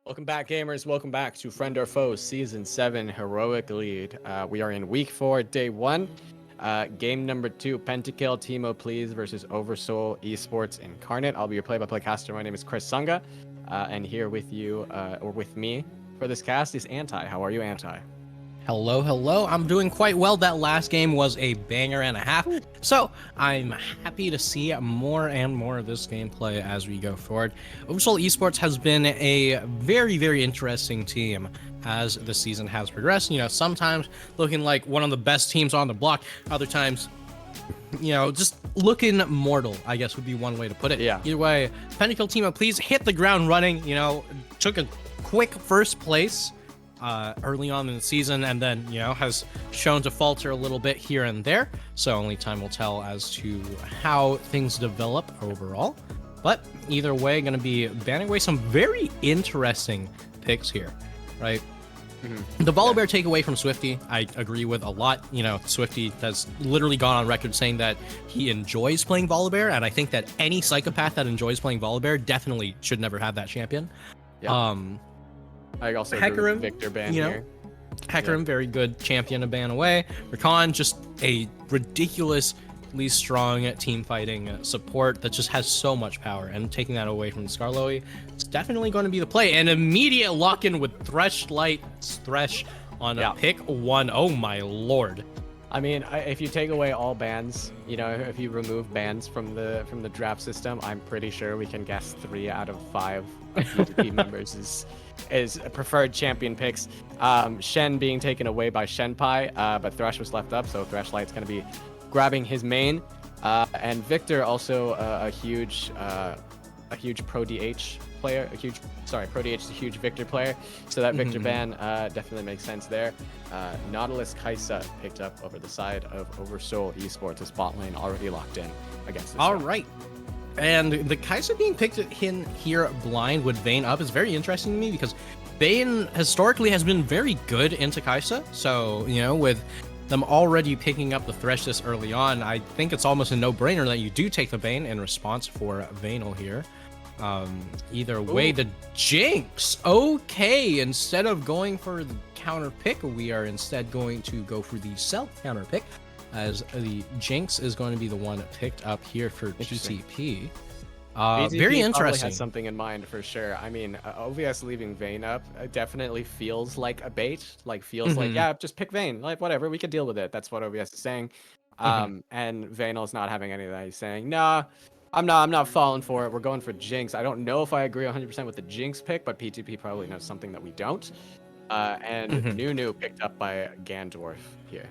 Welcome back, gamers. Welcome back to Friend or Foe Season 7 Heroic Lead. We are in Week 4, Day 1. Game number 2, Pentakill Teemo Please versus Oversoul Esports Incarnate. I'll be your play-by-play caster. My name is Chris Sunga. And here with you, or with me, for this cast is Anti. How are you, Anti? Hello, hello. I'm doing quite well. That last game was a banger and a half. So I'm happy to see more and more of this gameplay as we go forward. Oversoul Esports has been a very, very interesting team as the season has progressed. You know, sometimes looking like one of the best teams on the block, other times just looking mortal, I guess would be one way to put it. Yeah. Either way, Pentakill Team, please hit the ground running. Took a quick first place early on in the season, and then has shown to falter a little bit here and there. So only time will tell as to how things develop overall. But either way, going to be banning away some very interesting picks here, right? The Volibear takeaway from Swifty, I agree with a lot. Swifty has literally gone on record saying that he enjoys playing Volibear, and I think that any psychopath that enjoys playing Volibear definitely should never have that champion. Yeah. I also agree with Victor ban here. Hecarim, very good champion to ban away. Rakan, just a ridiculously strong team fighting support that just has so much power, and taking that away from Skarloey, it's definitely going to be the play. An immediate lock-in with Thresh on pick 1. Oh my lord. I mean, if you take away all bans, if you remove bans from the draft system, I'm pretty sure we can guess 3 out of 5 PTP members is preferred champion picks. Shen being taken away by Shenpai, but Thresh was left up, so Threshlight's going to be grabbing his main. And Victor also a huge Pro DH player. Pro DH is a huge Victor player, so that Victor ban definitely makes sense there. Nautilus Kaisa picked up over the side of Oversoul Esports, his bot lane already locked in against this. All right. And the Kaisa being picked in here blind with Vayne up is very interesting to me, because Vayne historically has been very good into Kaisa. So, with them already picking up the Thresh this early on, I think it's almost a no-brainer that you do take the Vayne in response for Vayne here. Either way, the Jinx. Okay, instead of going for the counter pick, we are instead going to go for the self counter pick, as the Jinx is going to be the one picked up here for PTP. Very interesting. Has something in mind for sure. I mean, OVS leaving Vayne up definitely feels like a bait. Feels like, yeah, just pick Vayne. Whatever, we could deal with it. That's what OVS is saying. And Vaynel's not having any of that. He's saying, nah, I'm not falling for it. We're going for Jinx. I don't know if I agree 100% with the Jinx pick, but PTP probably knows something that we don't. And Nunu picked up by Gandorf here.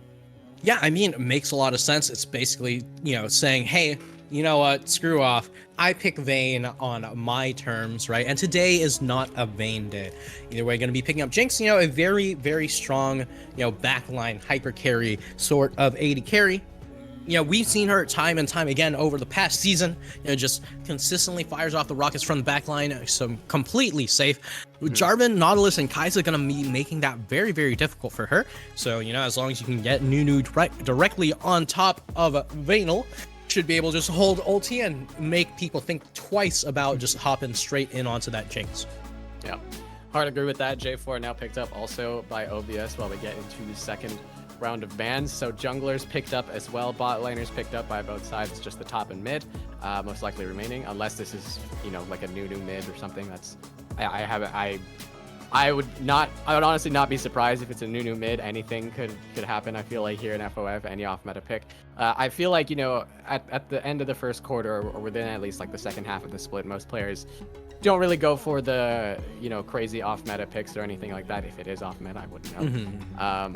Yeah, I mean, it makes a lot of sense. It's basically, saying, hey, you know what, screw off. I pick Vayne on my terms, right? And today is not a Vayne day. Either way, going to be picking up Jinx, a very, very strong, backline hyper carry sort of AD carry. We've seen her time and time again over the past season, just consistently fires off the rockets from the backline, so completely safe. Jarvan, Nautilus, and Kaisa going to be making that very, very difficult for her. So, as long as you can get Nunu directly on top of Vaynel, should be able to just hold ulti and make people think twice about just hopping straight in onto that Jinx. Yeah, hard to agree with that. J4 now picked up also by OVS while we get into the second round of bans. So junglers picked up as well, bot laners picked up by both sides. It's just the top and mid most likely remaining, unless this is like a new mid or something. That's I would honestly not be surprised if it's a new mid. Anything could happen. I feel like here in FOF, any off meta pick. I feel like at the end of the first quarter, or within at least like the second half of the split, most players don't really go for the crazy off meta picks or anything like that. If it is off meta, I wouldn't know.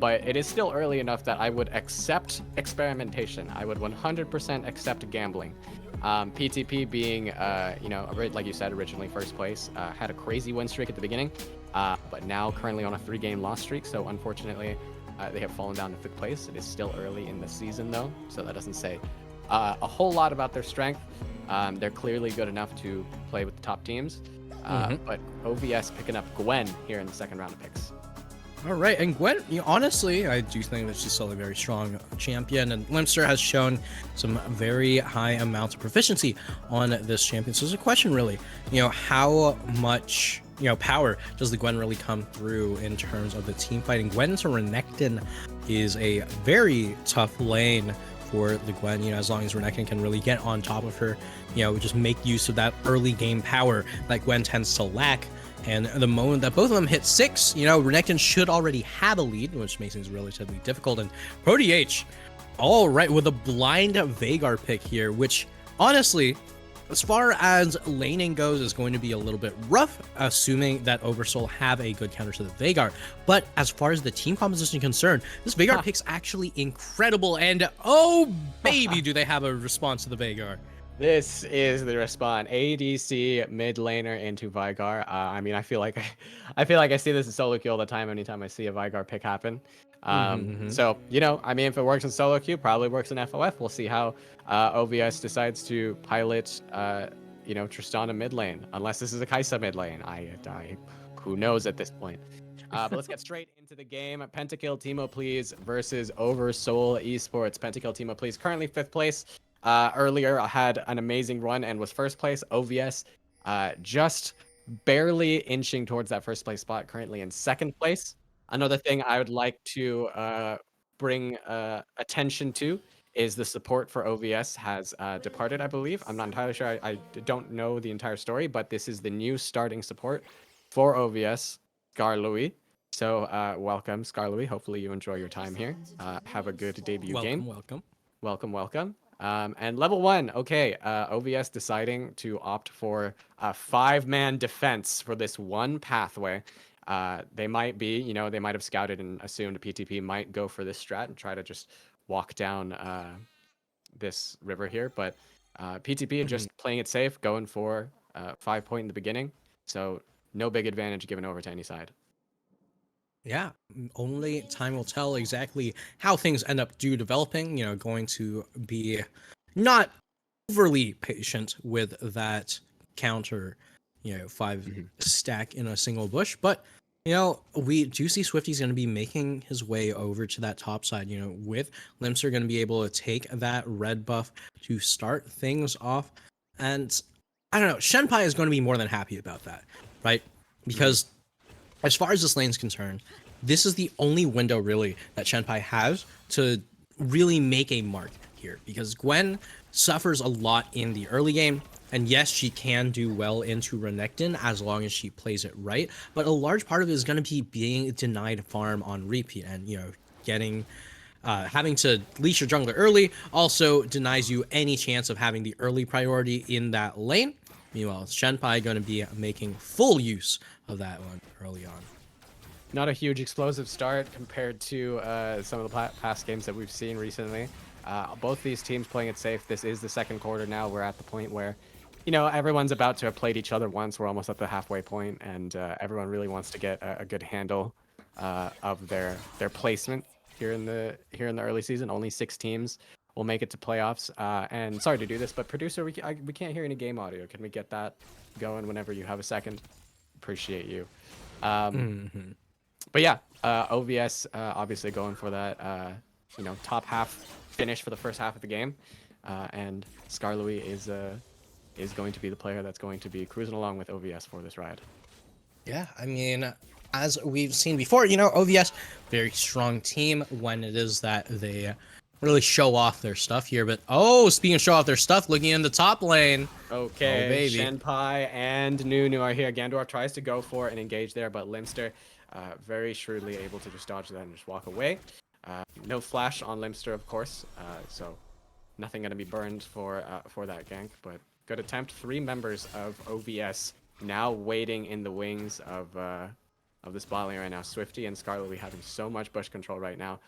But it is still early enough that I would accept experimentation. I would 100% accept gambling. PTP being, like you said, originally first place, had a crazy win streak at the beginning, but now currently on a 3-game loss streak. So unfortunately, they have fallen down to 5th place. It is still early in the season though, so that doesn't say a whole lot about their strength. They're clearly good enough to play with the top teams, but OVS picking up Gwen here in the second round of picks. All right, and Gwen, honestly, I do think that she's still a very strong champion, and Limster has shown some very high amounts of proficiency on this champion. So there's a question, really, how much power does the Gwen really come through in terms of the team fighting? Gwen to Renekton is a very tough lane for the Gwen, as long as Renekton can really get on top of her, just make use of that early game power that Gwen tends to lack. And the moment that both of them hit 6, Renekton should already have a lead, which makes things relatively difficult. And ProDH, all right, with a blind Veigar pick here, which honestly, As far as laning goes, is going to be a little bit rough, assuming that Oversoul have a good counter to the Veigar. But as far as the team composition is concerned, this Veigar pick's actually incredible. And oh, baby, do they have a response to the Veigar. This is the respawn. ADC mid laner into Veigar. I mean, I feel like I see this in solo queue all the time. Anytime I see a Veigar pick happen. So you know, I mean, if it works in solo queue, probably works in FOF. We'll see how OVS decides to pilot, you know, Tristana mid lane. Unless this is a Kai'Sa mid lane. Who knows at this point. But let's get straight into the game. Pentakill Timo Please versus Oversoul Esports. Pentakill Timo Please currently 5th place. Earlier, I had an amazing run and was 1st place. OVS just barely inching towards that 1st place spot, currently in 2nd place. Another thing I would like to bring attention to is the support for OVS has departed, I believe. I'm not entirely sure. I don't know the entire story, but this is the new starting support for OVS, Scar Louis. So welcome, Scar Louis. Hopefully you enjoy your time here. Have a good debut game. Welcome. And level 1, okay, OVS deciding to opt for a 5-man defense for this one pathway. They might be, you know, they might have scouted and assumed PTP might go for this strat and try to just walk down this river here, but PTP just playing it safe, going for 5 point in the beginning, so no big advantage given over to any side. Yeah, only time will tell exactly how things end up developing. You know, going to be not overly patient with that counter, you know, 5 stack in a single bush. But, you know, we do see Swifty's going to be making his way over to that top side, you know, with Limster going to be able to take that red buff to start things off. And I don't know, Shenpai is going to be more than happy about that, right? Because as far as this lane is concerned, this is the only window really that Shenpai has to really make a mark here, because Gwen suffers a lot in the early game, and yes, she can do well into Renekton as long as she plays it right, but a large part of it is going to be being denied farm on repeat, and, you know, getting having to leash your jungler early also denies you any chance of having the early priority in that lane. Meanwhile, Shenpai going to be making full use of that one early on. Not a huge explosive start compared to some of the past games that we've seen recently. Both these teams playing it safe. This is the 2nd quarter now. We're at the point where, you know, everyone's about to have played each other once. We're almost at the halfway point, and everyone really wants to get a good handle of their placement here in the early season. Only 6 teams will make it to playoffs. And sorry to do this, but producer, we can't hear any game audio. Can we get that going whenever you have a second? Appreciate you. But yeah, OVS obviously going for that, you know, top half finish for the first half of the game, and Scar Louis is going to be the player that's going to be cruising along with OVS for this ride. Yeah, I mean, as we've seen before, you know, OVS, very strong team when it is that they really show off their stuff here. But oh, speaking of show off their stuff, looking in the top lane. Okay, oh, baby. Shenpai and Nunu are here. Gandorf tries to go for and engage there, but Limster very shrewdly able to just dodge that and just walk away. No flash on Limster, of course, so nothing going to be burned for that gank, but good attempt. 3 members of OVS now waiting in the wings of this bot lane right now. Swifty and Scar Louis having so much bush control right now.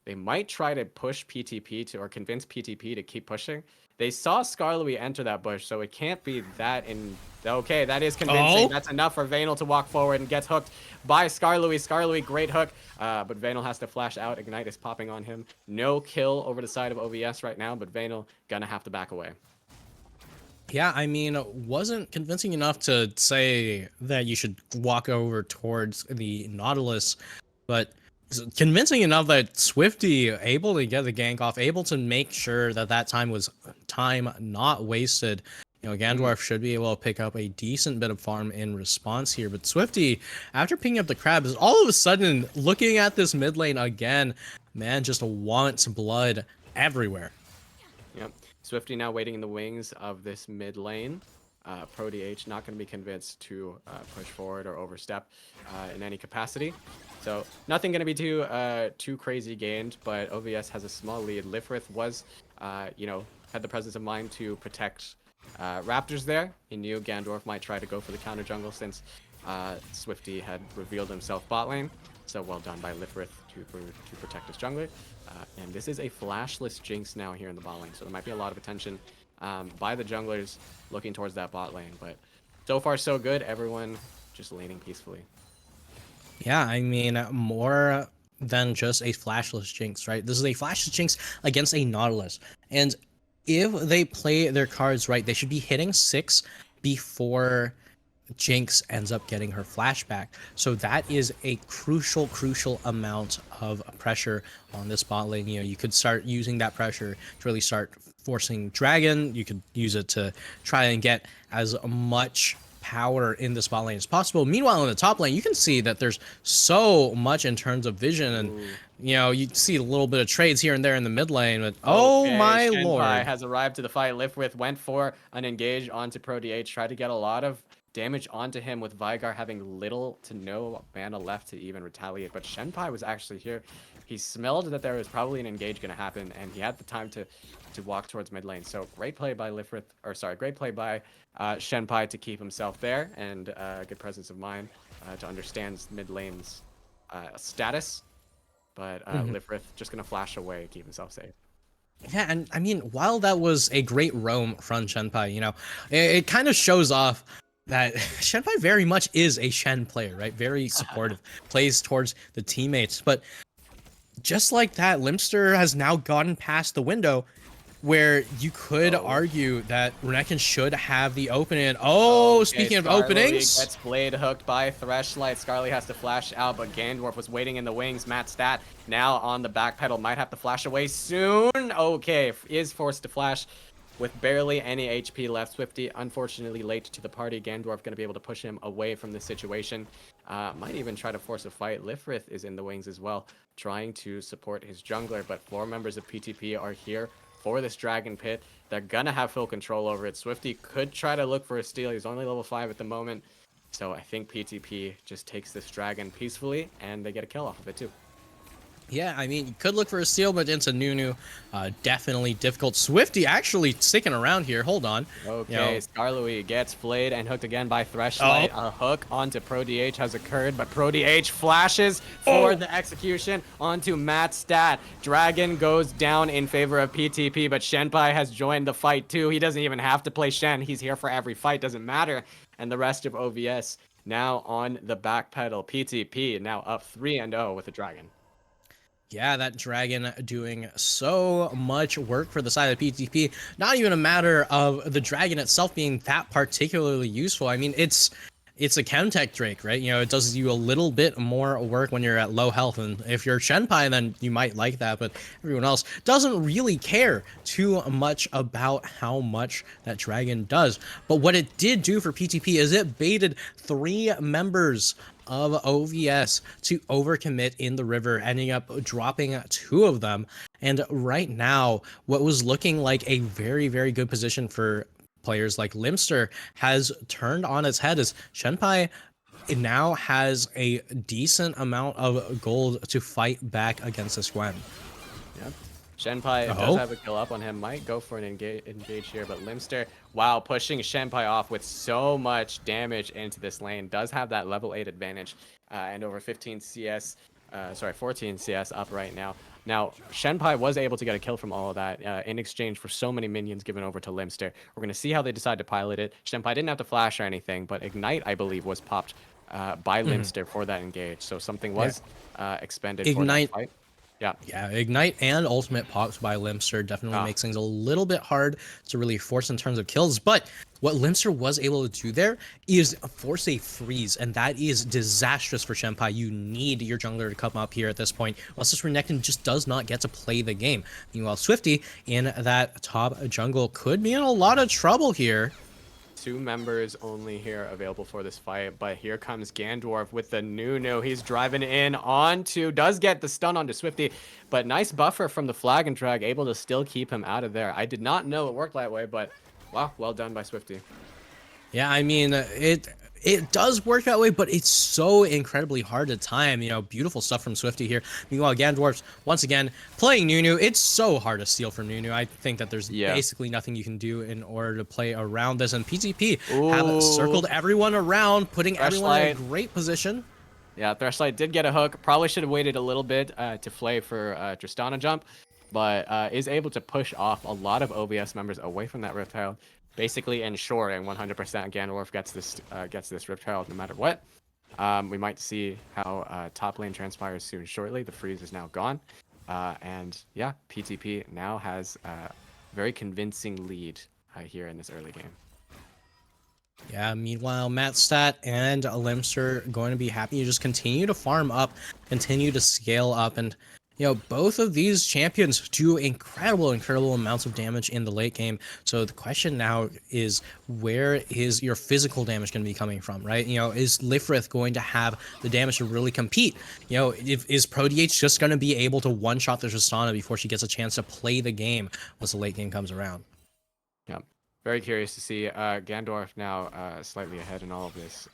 They might try to push PTP to, or convince PTP to keep pushing. They saw Scar Louis enter that bush, so it can't be that in... Okay, that is convincing. That's enough for Vayner to walk forward and gets hooked by Scar Louis. Scar Louis, great hook, but Vayner has to flash out. Ignite is popping on him. No kill over the side of OVS right now, but Vayner gonna have to back away. Yeah, I mean, it wasn't convincing enough to say that you should walk over towards the Nautilus, but convincing enough that Swifty able to get the gank off, able to make sure that that time was time not wasted. You know, Gandorf should be able to pick up a decent bit of farm in response here, but Swifty, after picking up the crab, is all of a sudden looking at this mid lane again. Man, just wants blood everywhere. Yep. Swifty now waiting in the wings of this mid lane. ProDH not going to be convinced to push forward or overstep in any capacity. So nothing going to be too crazy gained, but OVS has a small lead. Lifrith was, you know, had the presence of mind to protect Raptors there. He knew Gandorf might try to go for the counter jungle since Swifty had revealed himself bot lane. So well done by Lifrith to protect his jungler. And this is a flashless Jinx now here in the bot lane. So there might be a lot of attention by the junglers looking towards that bot lane. But so far so good. Everyone just laning peacefully. Yeah, I mean, more than just a flashless Jinx, right? This is a flashless Jinx against a Nautilus. And if they play their cards right, they should be hitting 6 before Jinx ends up getting her flashback. So that is a crucial amount of pressure on this bot lane. You know, you could start using that pressure to really start forcing Dragon. You could use it to try and get as much power in this bot lane as possible. Meanwhile, in the top lane, you can see that there's so much in terms of vision, and you know, you see a little bit of trades here and there in the mid lane, but oh my lord, has arrived to the fight. Lifrith went for an engage onto ProDH, tried to get a lot of damage onto him with Vigar having little to no mana left to even retaliate, but Shenpai was actually here. He smelled that there was probably an engage going to happen, and he had the time to walk towards mid lane. So great play by great play by Shenpai to keep himself there, and good presence of mind to understand mid lane's status. But Lifrith just going to flash away, keep himself safe. Yeah, and I mean, while that was a great roam from Shenpai, you know, it kind of shows off that Shenpai very much is a Shen player, right? Very supportive, plays towards the teammates. But just like that, Limster has now gotten past the window where you could argue that Renekton should have the opening. Speaking of openings, gets blade hooked by Threshlight. Scarly has to flash out, but Gandorf was waiting in the wings. Matt Stat now on the back pedal, might have to flash away soon. Okay, is forced to flash with barely any HP left. Swifty, unfortunately late to the party. Gandorf going to be able to push him away from this situation. Might even try to force a fight. Lifrith is in the wings as well, trying to support his jungler, but 4 members of PTP are here for this Dragon Pit. They're gonna have full control over it. Swifty could try to look for a steal. He's only level 5 at the moment. So I think PTP just takes this dragon peacefully, and they get a kill off of it too. Yeah, I mean, you could look for a steal, but into Nunu, definitely difficult. Swifty actually sticking around here. Hold on. Okay, Skarloey gets flayed and hooked again by Threshlight. A hook onto ProDH has occurred, but ProDH flashes for the execution onto Matt Stat. Dragon goes down in favor of PTP, but Shenpai has joined the fight too. He doesn't even have to play Shen. He's here for every fight, doesn't matter. And the rest of OVS now on the back pedal. PTP now up 3-0 with a dragon. Yeah, that dragon doing so much work for the side of PTP. Not even a matter of the dragon itself being that particularly useful. I mean, it's a Chemtech Drake, right? You know, it does you a little bit more work when you're at low health. And if you're Shenpai, then you might like that. But everyone else doesn't really care too much about how much that dragon does. But what it did do for PTP is it baited 3 members of OVS to overcommit in the river, ending up dropping 2 of them. And right now, what was looking like a very, very good position for players like Limster has turned on its head, as Shenpai now has a decent amount of gold to fight back against this Gwen. Yep. Shenpai does have a kill up on him, might go for an engage here, but Limster, wow, pushing Shenpai off with so much damage into this lane, does have that level 8 advantage, and over 14 CS up right now. Now, Shenpai was able to get a kill from all of that in exchange for so many minions given over to Limster. We're going to see how they decide to pilot it. Shenpai didn't have to flash or anything, but Ignite, I believe, was popped by Limster for that engage, so something was expended for that fight. Yeah, Ignite and Ultimate pops by Limster definitely makes things a little bit hard to really force in terms of kills. But what Limster was able to do there is force a freeze, and that is disastrous for Shenpai. You need your jungler to come up here at this point, unless this Renekton just does not get to play the game. Meanwhile, Swifty in that top jungle could be in a lot of trouble here. 2 members only here available for this fight, but here comes Gandorf with the Nunu. He's driving in onto, does get the stun onto Swifty, but nice buffer from the flag and drag, able to still keep him out of there. I did not know it worked that way, but wow, well done by Swifty. Yeah, I mean, it does work that way, but it's so incredibly hard to time. You know, beautiful stuff from Swifty here. Meanwhile, Gandorf's once again playing Nunu. It's so hard to steal from Nunu. I think that there's Yeah. basically nothing you can do in order to play around this. And PTP have Ooh. circled everyone around, putting everyone in a Flashlight. great position. Yeah, Threshlight did get a hook. Probably should have waited a little bit to flay for Tristana jump, but is able to push off a lot of OVS members away from that Riptile, basically ensuring 100% Gandalf gets this Riptile no matter what. We might see how top lane transpires soon shortly. The freeze is now gone. And yeah, PTP now has a very convincing lead here in this early game. Yeah, meanwhile, Mattstat and Limster going to be happy to just continue to farm up, continue to scale up, and you know, both of these champions do incredible amounts of damage in the late game. So the question now is, where is your physical damage going to be coming from, right? You know, is Lifrith going to have the damage to really compete? You know, is ProDH just going to be able to one-shot the Tristana before she gets a chance to play the game once the late game comes around? Yeah, very curious to see Gandorf now slightly ahead in all of this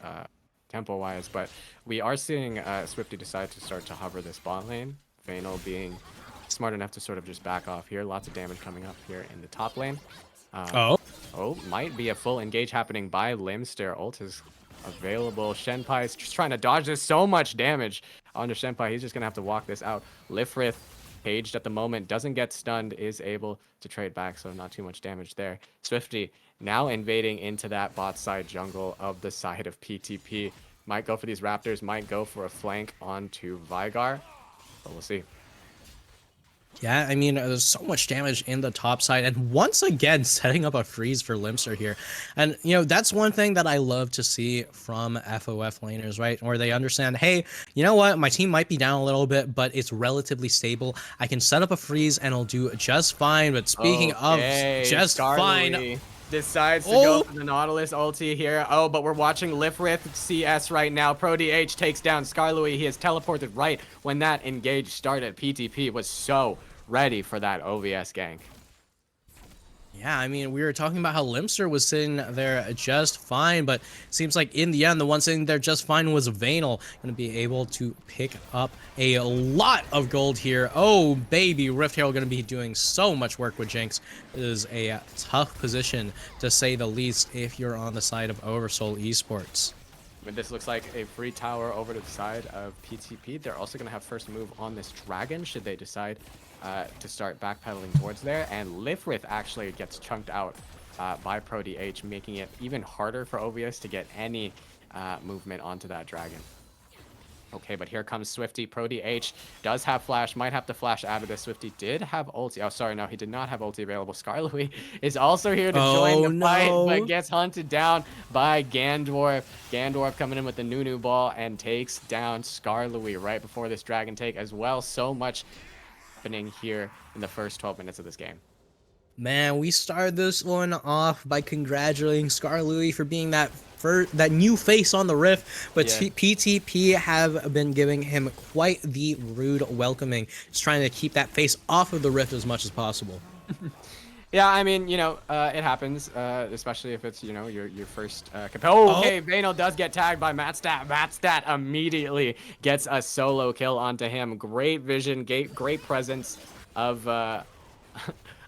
tempo-wise, but we are seeing Swifty decide to start to hover this bot lane. Vayno being smart enough to sort of just back off here. Lots of damage coming up here in the top lane. Oh, might be a full engage happening by Limster. Ult is available. Shenpai is just trying to dodge this. So much damage onto Shenpai. He's just going to have to walk this out. Lifrith, caged at the moment, doesn't get stunned, is able to trade back, so not too much damage there. Swifty now invading into that bot side jungle of the side of PTP. Might go for these Raptors, might go for a flank onto Vigar. But we'll see. Yeah, I mean, there's so much damage in the top side, and once again, setting up a freeze for Limster here. And, you know, that's one thing that I love to see from FOF laners, right? Where they understand, hey, you know what? My team might be down a little bit, but it's relatively stable. I can set up a freeze, and it'll do just fine. But speaking of just fine... decides to go for the Nautilus ulti here. Oh, but we're watching Lifrith CS right now. ProDH takes down Skarloey. He is teleported right when that engage started. PTP was so ready for that OVS gank. Yeah, I mean, we were talking about how Limster was sitting there just fine, but it seems like in the end, the one sitting there just fine was Vayno. Going to be able to pick up a lot of gold here. Oh, baby, Rift Herald going to be doing so much work with Jinx. It is a tough position, to say the least, if you're on the side of Oversoul Esports. But this looks like a free tower over to the side of PTP. They're also going to have first move on this dragon, should they decide to start backpedaling towards there. And Lifrith actually gets chunked out by ProDH, making it even harder for OVS to get any movement onto that dragon. Okay, but here comes Swifty. ProDH does have flash, might have to flash out of this. Swifty did have ulti. Oh, sorry, no, he did not have ulti available. Skarloey is also here to join the fight, but gets hunted down by Gandorf. Gandorf coming in with the Nunu ball and takes down Skarloey right before this dragon take as well. So much happening here in the first 12 minutes of this game. Man, we started this one off by congratulating Skarloey for being that new face on the Rift, but PTP have been giving him quite the rude welcoming, just trying to keep that face off of the Rift as much as possible. Yeah, I mean, you know, it happens, especially if it's, you know, your first okay, Vayno does get tagged by Mattstat. Mattstat immediately gets a solo kill onto him. Great vision, great presence of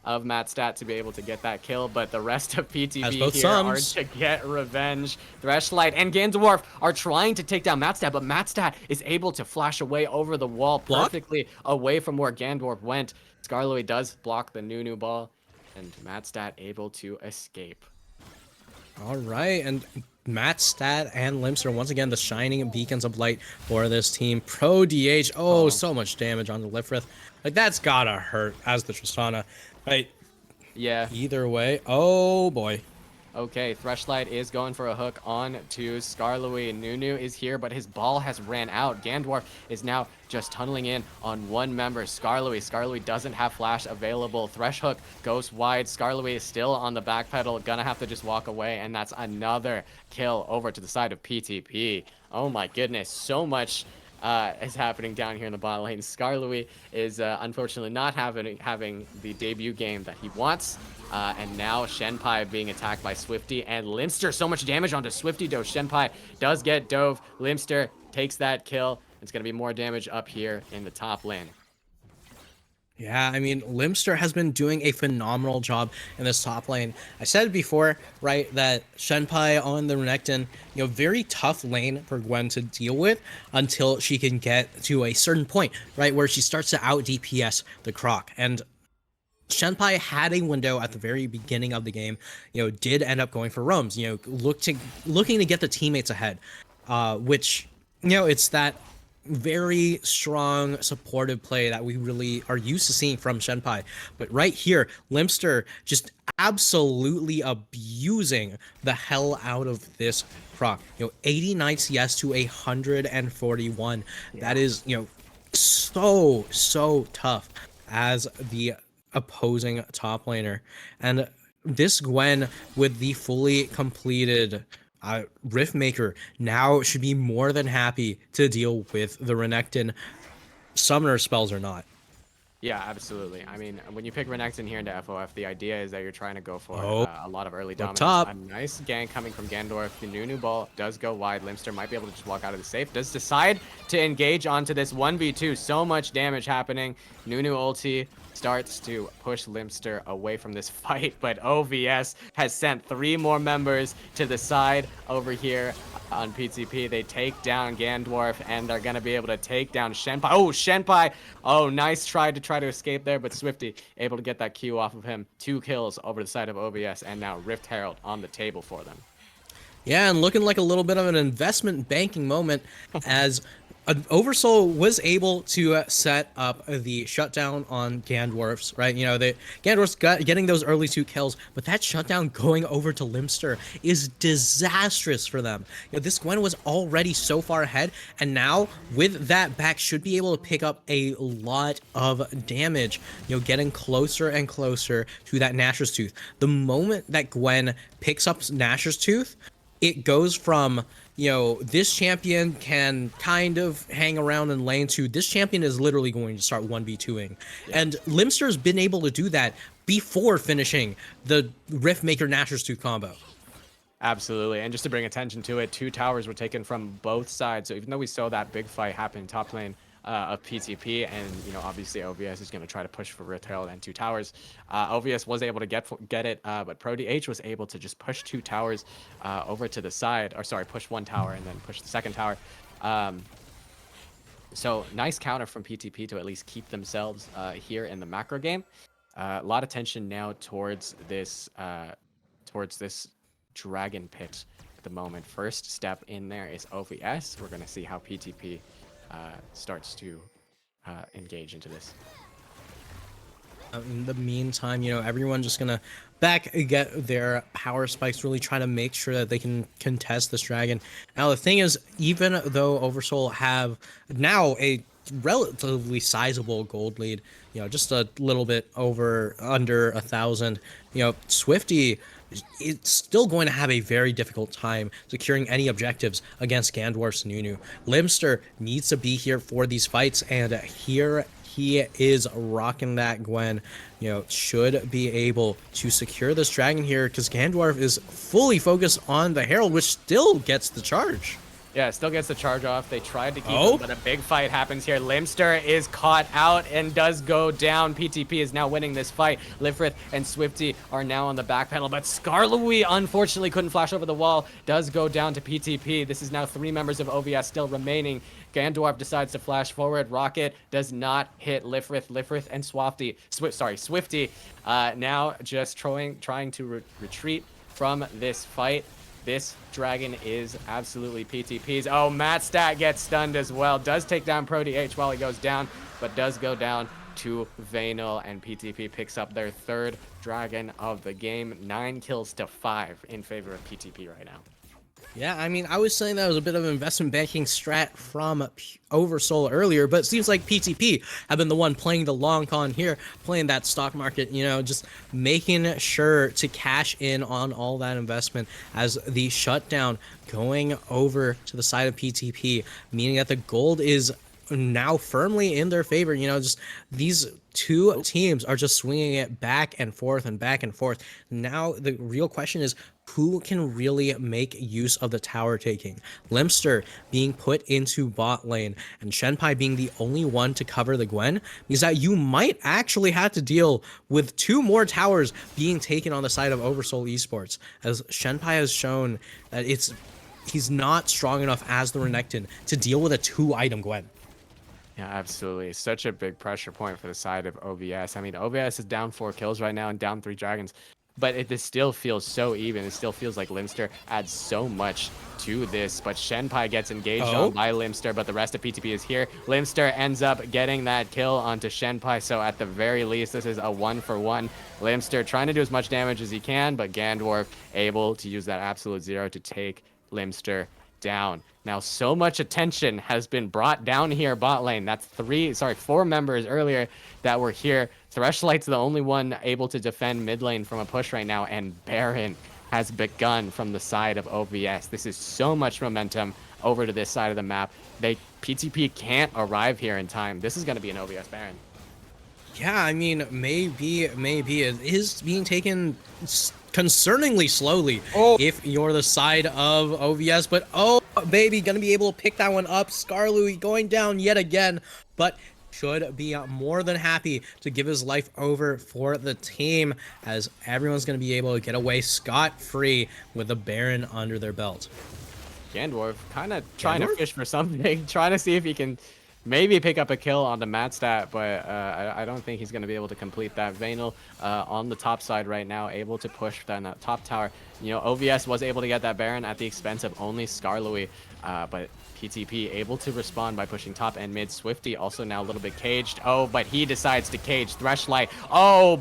of Mattstat to be able to get that kill, but the rest of PTP here are to get revenge. Threshlight and Gandorf are trying to take down Mattstat, but Mattstat is able to flash away over the wall perfectly away from where Gandorf went. Skarloey does block the Nunu ball, and Mattstat able to escape. All right, and Mattstat and Limster, once again, the shining beacons of light for this team. ProDH, so much damage on the Lifrith. Like, that's gotta hurt as the Tristana. Right. Yeah. Either way. Oh, boy. Okay, Threshlight is going for a hook on to Skarloey. Nunu is here, but his ball has ran out. Gandorf is now just tunneling in on one member, Skarloey. Skarloey doesn't have flash available. Thresh hook goes wide. Skarloey is still on the back pedal. Gonna have to just walk away, and that's another kill over to the side of PTP. Oh my goodness, so much is happening down here in the bot lane. Skarloui is unfortunately not having the debut game that he wants. And now Shenpai being attacked by Swifty and Limster. So much damage onto Swifty, though. Shenpai does get dove. Limster takes that kill. It's going to be more damage up here in the top lane. Yeah, I mean, Limster has been doing a phenomenal job in this top lane. I said it before, right, that Shenpai on the Renekton, very tough lane for Gwen to deal with until she can get to a certain point, right, where she starts to out DPS the Croc. And Shenpai had a window at the very beginning of the game, did end up going for roams, looking to get the teammates ahead, which, it's that very strong supportive play that we really are used to seeing from Shenpai. But right here, Limster just absolutely abusing the hell out of this proc. 89 CS to 141. Yeah. That is, so tough as the opposing top laner. And this Gwen with the fully completed Riftmaker now should be more than happy to deal with the Renekton summoner spells or not. Yeah, absolutely. I mean, when you pick Renekton here into FOF, the idea is that you're trying to go for a lot of early dominance. Top. A nice gank coming from Gandorf. The Nunu ball does go wide. Limster might be able to just walk out of the safe. Does decide to engage onto this 1v2. So much damage happening. Nunu ulti starts to push Limster away from this fight, but OVS has sent 3 more members to the side over here on PTP. They take down Gandorf, and they're going to be able to take down Shenpai. Oh, Shenpai! Oh, nice try to escape there, but Swifty able to get that Q off of him. 2 kills over the side of OVS, and now Rift Herald on the table for them. Yeah, and looking like a little bit of an investment banking moment as Oversoul was able to set up the shutdown on Gandorfs, right? Gandorfs getting those early 2 kills, but that shutdown going over to Limster is disastrous for them. This Gwen was already so far ahead, and now with that back should be able to pick up a lot of damage, getting closer and closer to that Nashor's Tooth. The moment that Gwen picks up Nashor's Tooth, it goes from, this champion can kind of hang around in lane 2. This champion is literally going to start 1v2ing. Yeah. And Limster's been able to do that before finishing the Riftmaker Nashor's Tooth combo. Absolutely. And just to bring attention to it, 2 towers were taken from both sides. So even though we saw that big fight happen top lane of PTP, and obviously OVS is going to try to push for Rift Herald and 2 towers. OVS was able to get it, but ProDH was able to just push 2 towers over to the side, or sorry, push 1 tower and then push the 2nd tower. So nice counter from PTP to at least keep themselves here in the macro game. A lot of tension now towards this dragon pit at the moment. First step in there is OVS. We're going to see how PTP starts to engage into this. In the meantime, everyone's just gonna get their power spikes, really try to make sure that they can contest this dragon. Now the thing is, even though Oversoul have now a relatively sizable gold lead, just a little bit under 1,000, Swifty it's still going to have a very difficult time securing any objectives against Gandorf's Nunu. Limster needs to be here for these fights, and here he is rocking that Gwen. Should be able to secure this dragon here because Gandorf is fully focused on the Herald, which still gets the charge. Yeah, still gets the charge off. They tried to keep him, but a big fight happens here. Limster is caught out and does go down. PTP is now winning this fight. Lifrith and Swifty are now on the back pedal, but Skarloui unfortunately couldn't flash over the wall. Does go down to PTP. This is now 3 members of OVS still remaining. Gandorf decides to flash forward. Rocket does not hit Lifrith and Swifty now just trying to retreat from this fight. This dragon is absolutely PTP's. Oh, Matstat gets stunned as well. Does take down ProDH while he goes down, but does go down to Vanal, and PTP picks up their 3rd dragon of the game. 9 kills to 5 in favor of PTP right now. Yeah, I mean, I was saying that was a bit of an investment banking strat from Oversoul earlier, but it seems like PTP have been the one playing the long con here, playing that stock market, just making sure to cash in on all that investment as the shutdown going over to the side of PTP, meaning that the gold is now firmly in their favor. Just these two teams are just swinging it back and forth and back and forth. Now the real question is, who can really make use of the tower taking? Limster being put into bot lane and Shenpai being the only one to cover the Gwen means that you might actually have to deal with two more towers being taken on the side of Oversoul Esports, as Shenpai has shown that he's not strong enough as the Renekton to deal with a 2-item Gwen. Yeah, absolutely. Such a big pressure point for the side of OVS. I mean, OVS is down 4 kills right now and down 3 dragons, but it still feels so even. It still feels like Limster adds so much to this, but Shenpai gets engaged on by Limster, but the rest of PTP is here. Limster ends up getting that kill onto Shenpai, so at the very least, this is a 1-for-1. Limster trying to do as much damage as he can, but Gandorf able to use that absolute zero to take Limster down. Now, so much attention has been brought down here bot lane. That's 4 members earlier that were here. Threshlight's the only one able to defend mid lane from a push right now, and Baron has begun from the side of OVS. This is so much momentum over to this side of the map. PTP can't arrive here in time. This is going to be an OVS Baron. Yeah, I mean, maybe it is being taken concerningly slowly if you're the side of OVS, but baby, gonna be able to pick that one up. Skarloey going down yet again, but should be more than happy to give his life over for the team, as everyone's gonna be able to get away scot-free with the Baron under their belt. Gandorf kind of trying to fish for something, trying to see if he can maybe pick up a kill on the Matstat, but I don't think he's going to be able to complete that. Vanel on the top side right now, able to push that top tower. OVS was able to get that Baron at the expense of only Skarloey, but PTP able to respond by pushing top and mid. Swifty also now a little bit caged. But he decides to cage Threshlight.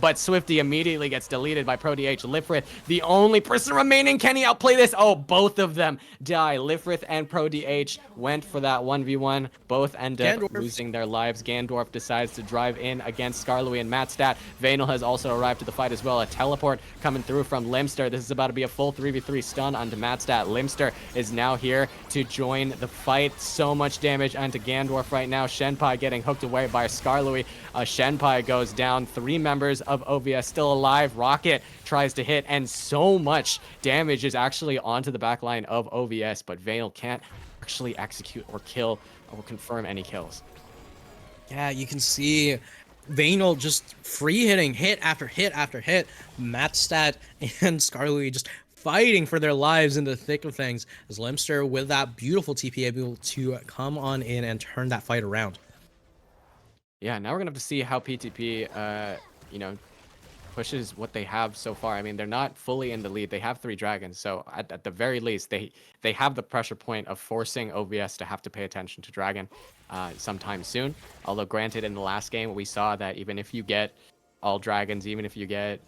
But Swifty immediately gets deleted by ProDH. Lifrith, the only person remaining. Can he outplay this? Both of them die. Lifrith and ProDH went for that 1v1. Both end up losing their lives. Gandorf decides to drive in against Skarloey and Matstat. Vanel has also arrived to the fight as well. A teleport coming through from Limster. This is about to be a full 3v3 stun onto Matstat. Limster is now here to join the fight. So much damage onto Gandorf right now. Shenpai getting hooked away by Skarloey. Shenpai goes down. 3 members of OVS still alive. Rocket tries to hit, and so much damage is actually onto the back line of OVS, but Vanel can't actually execute or kill or confirm any kills. Yeah, you can see Vanel just free hitting hit after hit after hit. Matstat and Skarloey just fighting for their lives in the thick of things, as Limster with that beautiful TP able to come on in and turn that fight around. Yeah, now we're gonna have to see how PTP pushes what they have so far. I mean, they're not fully in the lead. They have 3 dragons, so at the very least they have the pressure point of forcing OVS to have to pay attention to dragon sometime soon. Although granted, in the last game we saw that even if you get all dragons, even if you get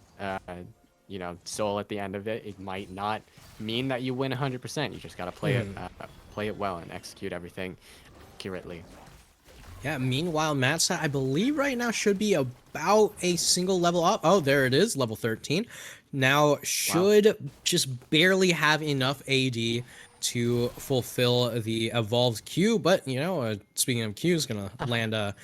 soul at the end of it, it might not mean that you win 100%. You just got to play it well and execute everything accurately. Yeah, meanwhile, Matstat, I believe right now should be about a single level up. There it is, level 13. Now should just barely have enough AD to fulfill the evolved Q, but speaking of Q, is gonna land a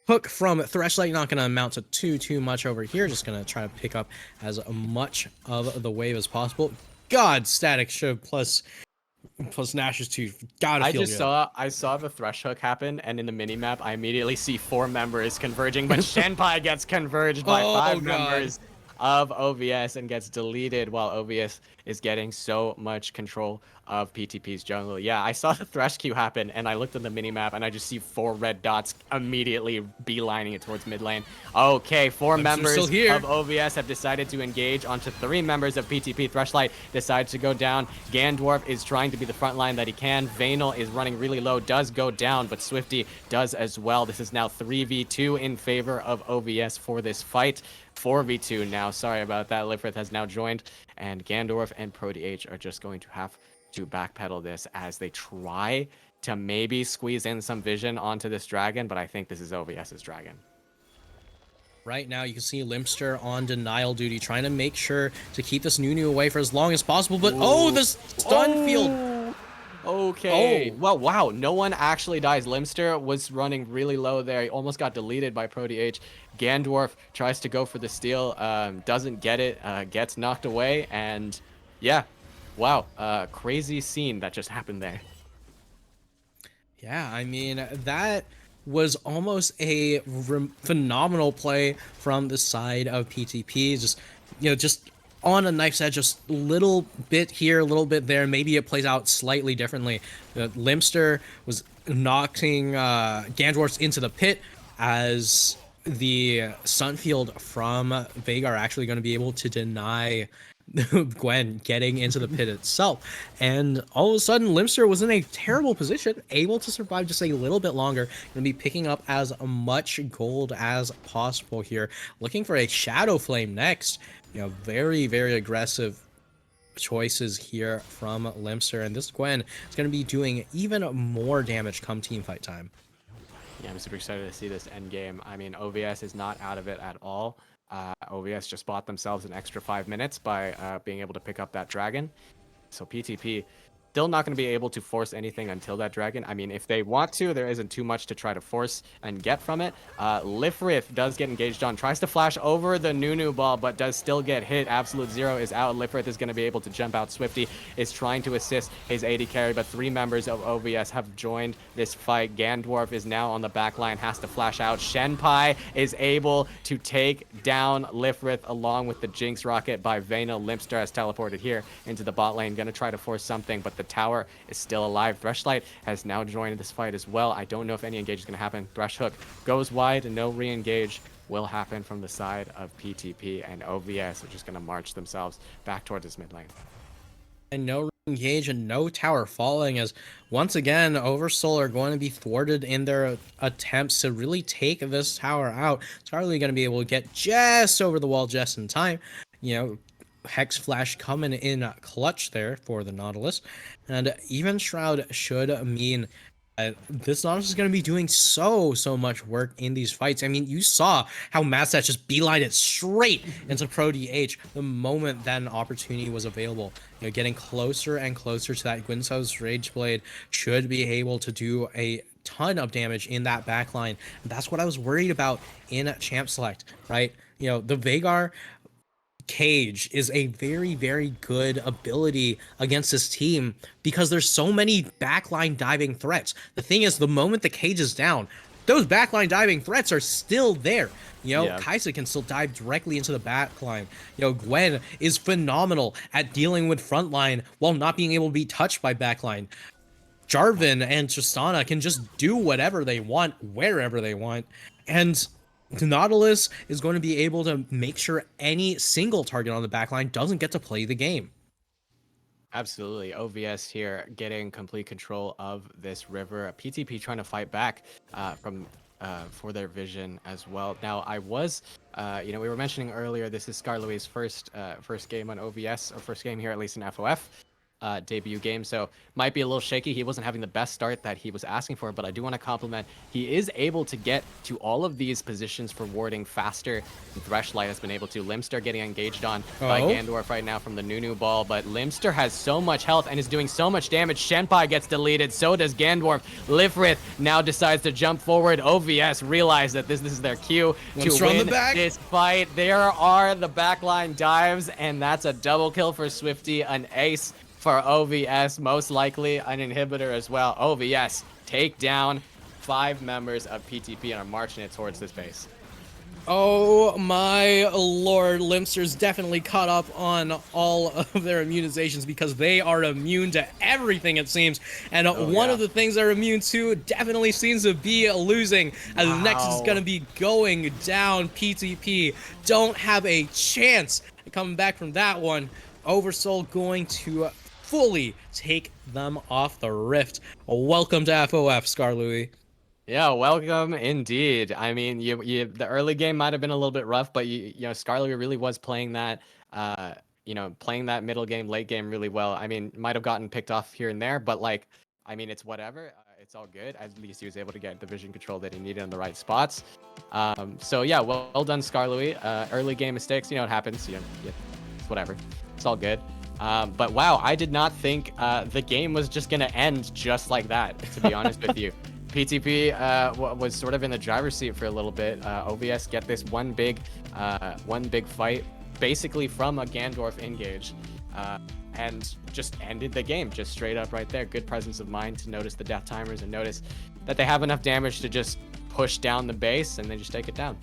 hook from Threshlight. Not gonna amount to too much over here. Just gonna try to pick up as much of the wave as possible. God, static shiv plus Nash's tooth. I saw the thresh hook happen, and in the minimap I immediately see 4 members converging, but Shenpai gets converged by 5 members of OVS and gets deleted, while OVS is getting so much control of PTP's jungle. Yeah, I saw the thresh queue happen, and I looked at the minimap, and I just see 4 red dots immediately beelining it towards mid lane. Okay, 4 members of OVS have decided to engage onto 3 members of PTP. Threshlight decides to go down. Gandorf is trying to be the front line that he can. Vanel is running really low, does go down, but Swifty does as well. This is now 3v2 in favor of OVS for this fight. 4v2 now. Sorry about that. Lifrith has now joined, and Gandorf and ProDH are just going to have to backpedal this as they try to maybe squeeze in some vision onto this dragon, but I think this is OVS's dragon. Right now, you can see Limster on denial duty, trying to make sure to keep this Nunu away for as long as possible. But oh, the stun field. Okay. Oh. Well, wow. No one actually dies. Limster was running really low there. He almost got deleted by ProteH. Gandorf tries to go for the steal, doesn't get it, gets knocked away, and yeah, wow. Crazy scene that just happened there. Yeah, I mean, that was almost a phenomenal play from the side of PTP. Just on a knife's edge, just a little bit here, a little bit there. Maybe it plays out slightly differently. Limster was knocking Gandorf into the pit as the Sunfield from Veigar are actually going to be able to deny Gwen getting into the pit itself. And all of a sudden, Limster was in a terrible position, able to survive just a little bit longer. Going to be picking up as much gold as possible here. Looking for a Shadow Flame next. Very, very aggressive choices here from Limster. And this Gwen is going to be doing even more damage come team fight time. Yeah, I'm super excited to see this end game. I mean, OVS is not out of it at all. OVS just bought themselves an extra 5 minutes by being able to pick up that dragon. So PTP still not going to be able to force anything until that dragon. I mean, if they want to, there isn't too much to try to force and get from it. Lifrith does get engaged on, tries to flash over the Nunu ball, but does still get hit. Absolute Zero is out. Lifrith is going to be able to jump out. Swifty is trying to assist his AD carry, but 3 members of OVS have joined this fight. Gandorf is now on the back line, has to flash out. Shenpai is able to take down Lifrith along with the Jinx rocket by Vayno. Limster has teleported here into the bot lane, going to try to force something, but the tower is still alive. Threshlight has now joined this fight as well. I don't know if any engage is going to happen. Thresh Hook goes wide, and no re-engage will happen from the side of PTP, and OVS are just going to march themselves back towards this mid lane. And no engage and no tower falling, as once again Oversoul are going to be thwarted in their attempts to really take this tower out. Scarlet going to be able to get just over the wall just in time. Hex Flash coming in clutch there for the Nautilus, and even Shroud should mean this Nautilus is going to be doing so much work in these fights. I mean, you saw how Madstat just beelined it straight into ProteH the moment that an opportunity was available. Getting closer and closer to that Gwynso's Rage Blade should be able to do a ton of damage in that backline. That's what I was worried about in Champ Select, right? The Veigar Cage is a very, very good ability against this team because there's so many backline diving threats. The thing is, the moment the cage is down, those backline diving threats are still there. Kaisa can still dive directly into the backline. Gwen is phenomenal at dealing with frontline while not being able to be touched by backline. Jarvan and Tristana can just do whatever they want, wherever they want. And the Nautilus is going to be able to make sure any single target on the backline doesn't get to play the game. Absolutely. OVS here getting complete control of this river. PTP trying to fight back for their vision as well. Now, I was, we were mentioning earlier, this is Scarlet's first game on OVS, or first game here, at least in FOF. Debut game, so might be a little shaky. He wasn't having the best start that he was asking for, but I do want to compliment. He is able to get to all of these positions for warding faster than Threshlight has been able to. Limster getting engaged on by Gandorf right now from the Nunu ball, but Limster has so much health and is doing so much damage. Shenpai gets deleted, so does Gandorf. Lifrith now decides to jump forward. OVS realize that this is their cue to win this fight. There are the backline dives, and that's a double kill for Swifty, an ace for OVS, most likely an inhibitor as well. OVS take down 5 members of PTP and are marching it towards this base. Oh my lord, Limster's definitely caught up on all of their immunizations because they are immune to everything, it seems. And one of the things they're immune to definitely seems to be losing, as the Nexus is going to be going down. PTP don't have a chance coming back from that one. Oversoul going to fully take them off the rift. Welcome to FOF, Scarlet. Yeah, welcome indeed. I mean, the early game might have been a little bit rough, but Scarlet really was playing that playing that middle game, late game really well. I mean, might have gotten picked off here and there, but like, I mean, it's whatever. It's all good. At least he was able to get the vision control that he needed in the right spots. So yeah, well done, Scarlouis. Early game mistakes, it happens. It's whatever. It's all good. But wow, I did not think the game was just gonna end just like that. To be honest with you, PTP was sort of in the driver's seat for a little bit. OVS get this one big fight, basically from a Gandorf engage, and just ended the game just straight up right there. Good presence of mind to notice the death timers and notice that they have enough damage to just push down the base and then just take it down.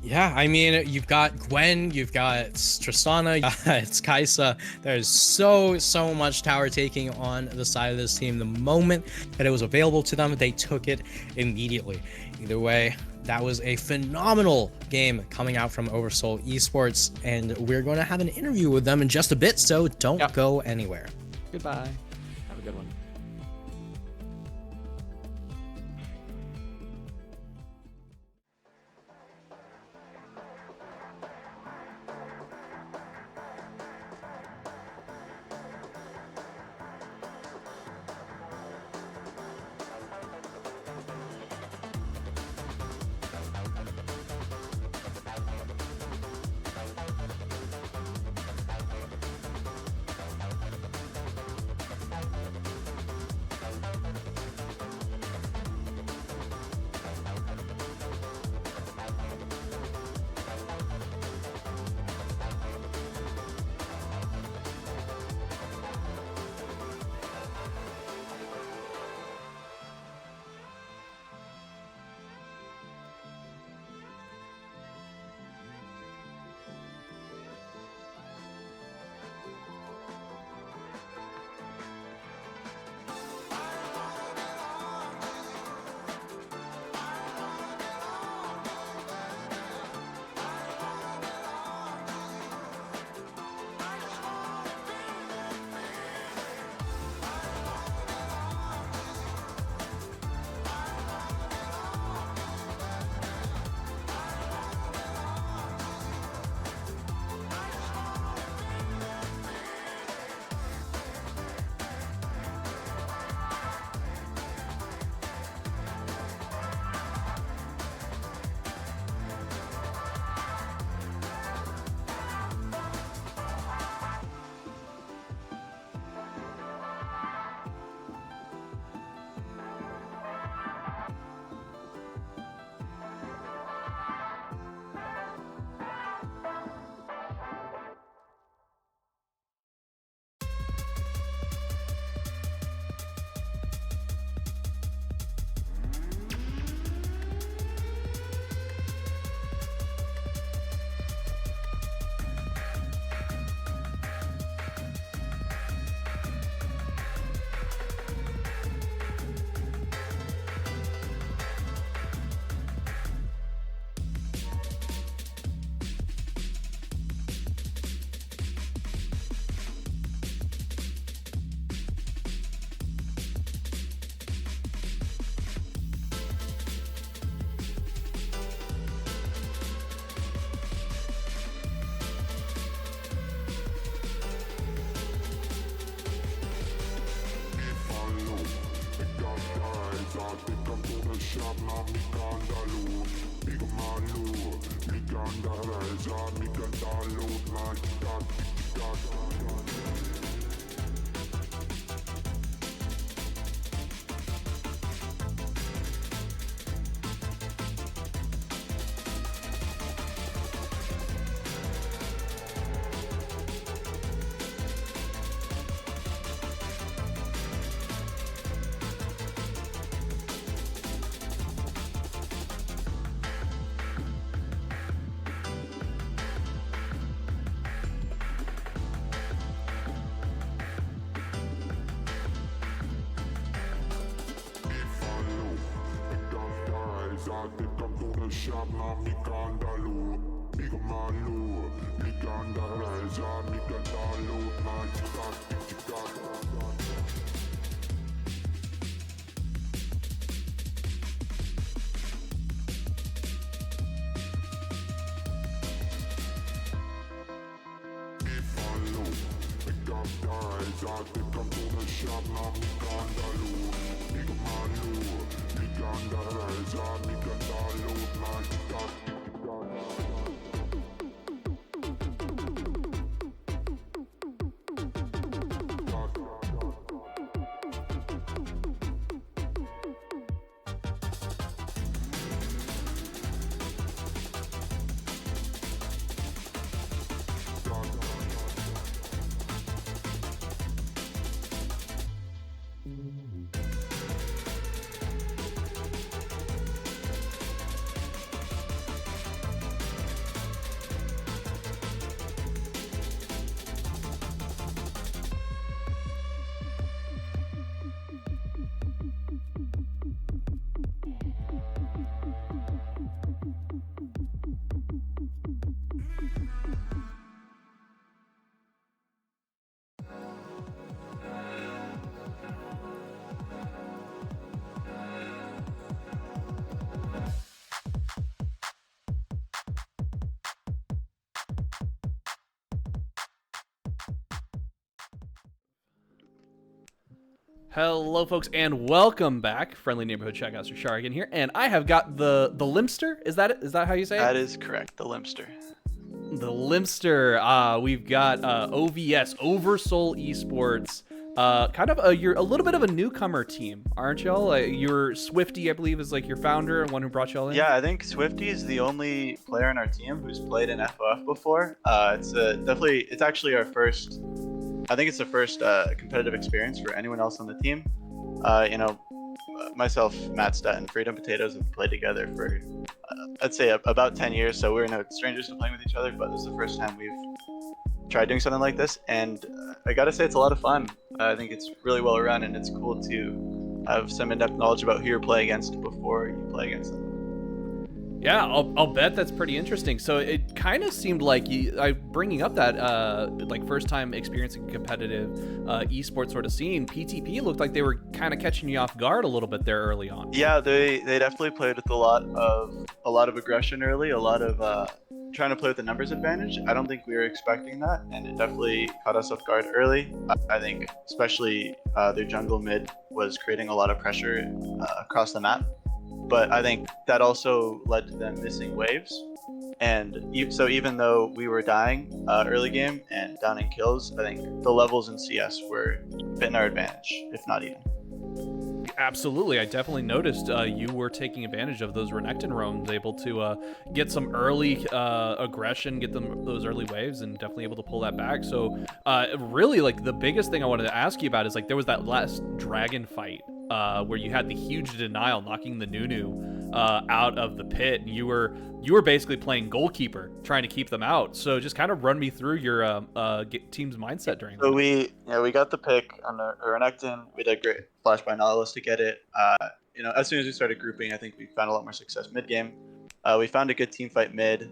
Yeah, I mean, you've got Gwen, you've got Tristana, it's Kaisa. There's so much tower taking on the side of this team. The moment that it was available to them, they took it immediately. Either way, that was a phenomenal game coming out from Oversoul Esports, and we're going to have an interview with them in just a bit, so don't go anywhere. Goodbye. Have a good one. Hello, folks, and welcome back. Friendly Neighborhood Checkouts Shargan here, and I have got the Limster. Is that it? Is that how you say it? That is correct, the Limster. The Limster. We've got OVS, Oversoul Esports. You're a little bit of a newcomer team, aren't y'all? You're Swifty, I believe, is like your founder and one who brought y'all in. Yeah, I think Swifty is the only player in our team who's played in FOF before. It's actually our first. I think it's the first competitive experience for anyone else on the team. Myself, Matt Stott, and Freedom Potatoes have played together for, I'd say, about 10 years, so we're no strangers to playing with each other, but this is the first time we've tried doing something like this, and I gotta say it's a lot of fun. I think it's really well run, and it's cool to have some in-depth knowledge about who you're playing against before you play against them. Yeah, I'll bet that's pretty interesting. So it kind of seemed like bringing up that first time experiencing competitive esports sort of scene. PTP looked like they were kind of catching you off guard a little bit there early on. Yeah, they definitely played with a lot of aggression early, a lot of trying to play with the numbers advantage. I don't think we were expecting that, and it definitely caught us off guard early. I think especially their jungle mid was creating a lot of pressure across the map. But I think that also led to them missing waves. And so even though we were dying early game and down in kills, I think the levels in CS were a bit in our advantage, if not even. Absolutely. I definitely noticed you were taking advantage of those Renekton roams, able to get some early aggression, get those early waves, and definitely able to pull that back. So really, like, the biggest thing I wanted to ask you about is, like, there was that last dragon fight where you had the huge denial, knocking the Nunu out of the pit, and you were basically playing goalkeeper, trying to keep them out. So just kind of run me through your team's mindset during that. So we got the pick on the Renekton. We did great flash by Nautilus to get it. As soon as we started grouping, I think we found a lot more success mid game. We found a good team fight mid,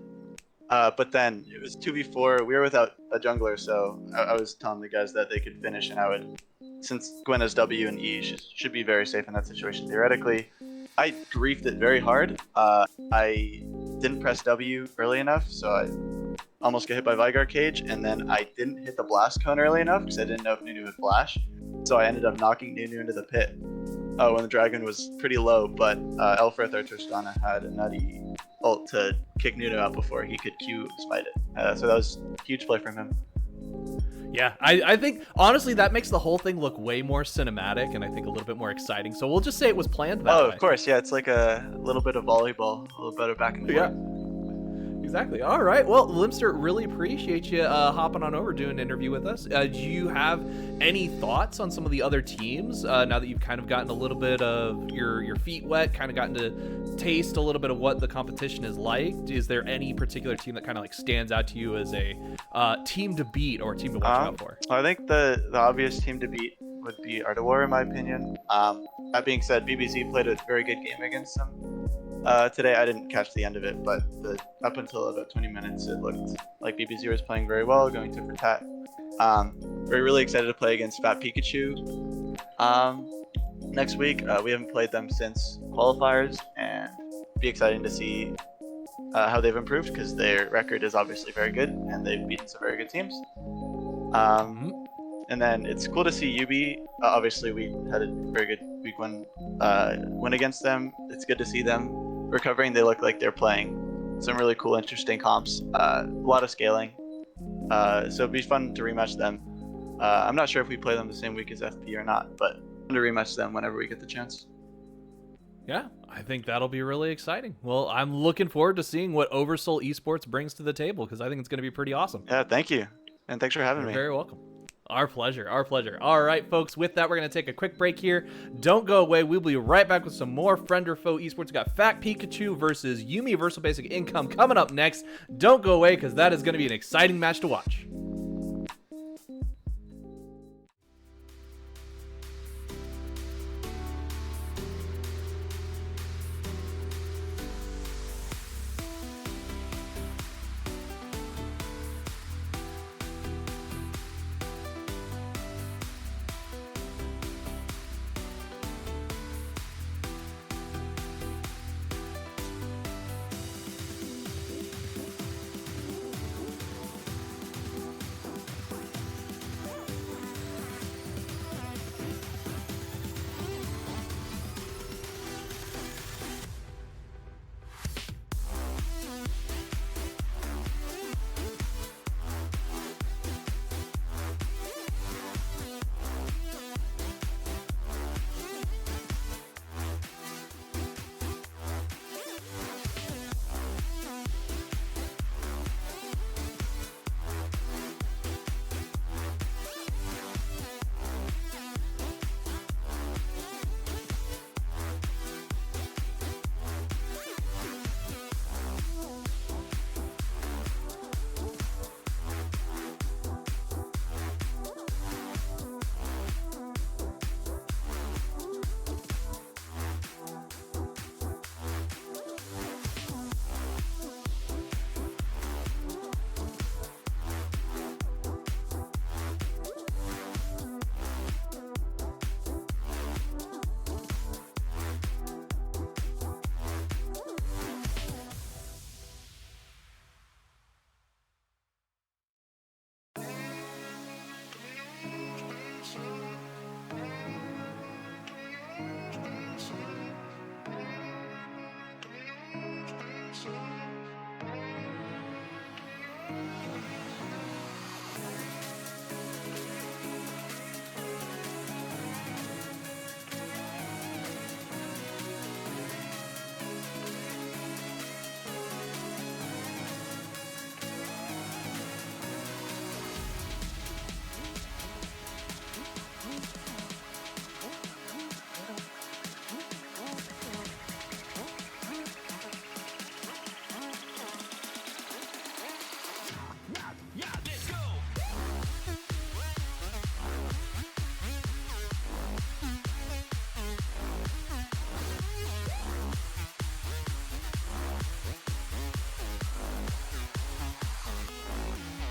but then it was 2v4. We were without a jungler, so I was telling the guys that they could finish, and I would, since Gwen has W and E, should be very safe in that situation theoretically. I griefed it very hard. I didn't press W early enough, so I almost got hit by Vigar Cage, and then I didn't hit the blast cone early enough because I didn't know if Nunu would flash. So I ended up knocking Nunu into the pit when the dragon was pretty low, but Elfrith or Tristana had a nutty ult to kick Nunu out before he could Q smite it. So that was a huge play from him. Yeah, I think, honestly, that makes the whole thing look way more cinematic and I think a little bit more exciting. So we'll just say it was planned that way. Oh, of course. Yeah, it's like a little bit of volleyball, a little better back and forth. Yeah. Exactly. All right. Well, Limster, really appreciate you hopping on over, doing an interview with us. Do you have any thoughts on some of the other teams now that you've kind of gotten a little bit of your feet wet, kind of gotten to taste a little bit of what the competition is like? Is there any particular team that kind of like stands out to you as a team to beat or a team to watch out for? I think the obvious team to beat would be Ardawar, in my opinion. That being said, BBZ played a very good game against them. Today I didn't catch the end of it, but up until about 20 minutes it looked like BBZ was playing very well, going tit for tat. We're really excited to play against Fat Pikachu next week. We haven't played them since qualifiers, and it'd be exciting to see how they've improved, because their record is obviously very good and they've beaten some very good teams. And And then it's cool to see UB. Obviously, we had a very good week 1 win against them. It's good to see them recovering. They look like they're playing some really cool, interesting comps. A lot of scaling. So it'd be fun to rematch them. I'm not sure if we play them the same week as FP or not, but fun to rematch them whenever we get the chance. Yeah, I think that'll be really exciting. Well, I'm looking forward to seeing what Oversoul Esports brings to the table because I think it's going to be pretty awesome. Yeah, thank you. And thanks for having You're me. very welcome. Our pleasure. Our pleasure. All right, folks. With that, we're going to take a quick break here. Don't go away. We'll be right back with some more Friend or Foe Esports. We got Fat Pikachu versus Yumi Versal Basic Income coming up next. Don't go away because that is going to be an exciting match to watch.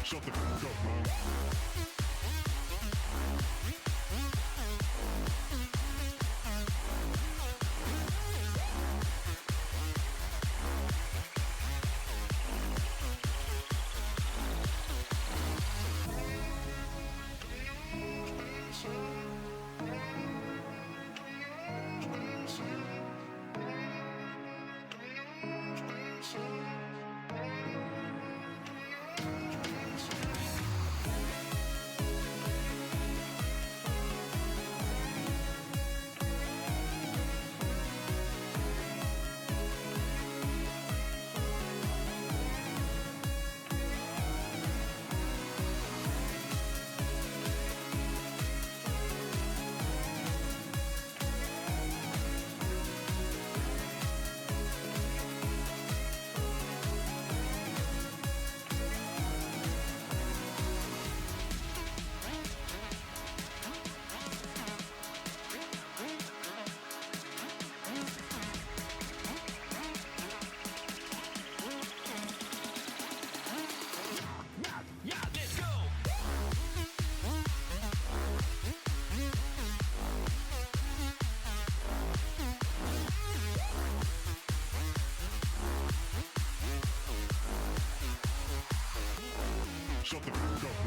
Shut the fuck up, man. Shut the fuck up.